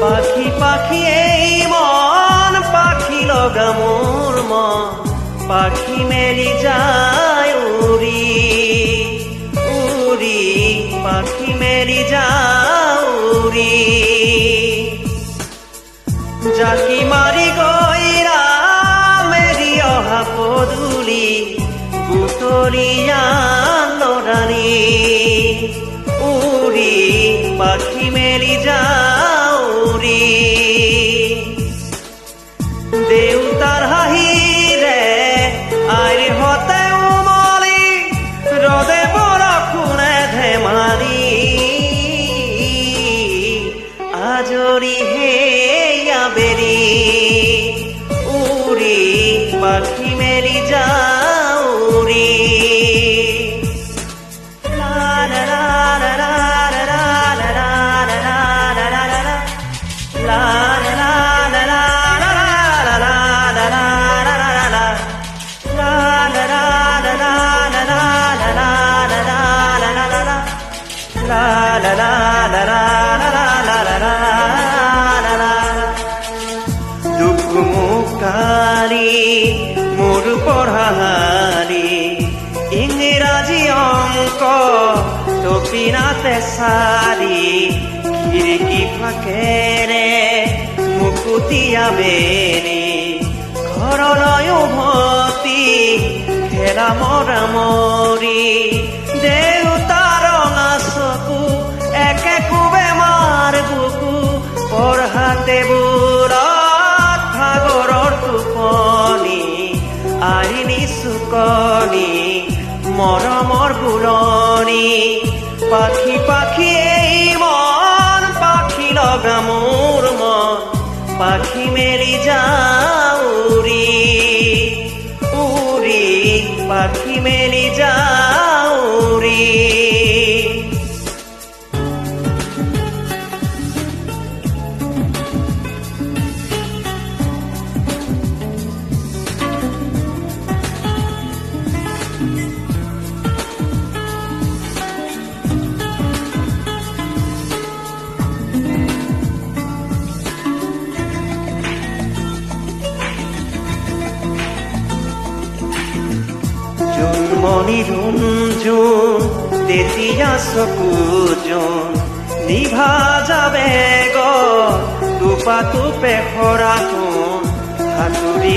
পাখি পাখি এই মন পাখি লগা মোর মন পাখি মেলি যায় উড়ি উড়ি পাখি মেলি যায় উড়ি জাকি মারি গইরা মেরি অহা পদুলি বুতলিয়া লড়ানি উড়ি পাখি মেলি যাউরি দেউতার হাহিরে আইরি হতে উমলি রদে বরষুণে ধেমালি আজরি হেয়া বেরি উড়ি পাখি মেলি যাউরি দুখমুখারি মোর পঢ়াহারি ইংৰাজী অংক টপিনাতে সাৰি খিৰিকী ফাকেৰে মুকুতিয়া বেৰি ঘৰলৈ উভতি খেলা মৰা মৰি দেউতাৰ ৰঙা চকু একে কোবে মাৰ বুকু পঢ়াতে বুৰত ভাগৰৰ টোপনি আইনি চুকনি মৰমৰ বুলনি পাখি পাখি এই মন পাখি লগা মোৰ মন পাখি মেলি যাউৰি উৰি পাখি মেলি যাউৰি মনি ৰুণজোন তেতিয়া চকু জোন নিভা যাবে গ টোপা টোপে সৰা সোণ সাঁতুৰি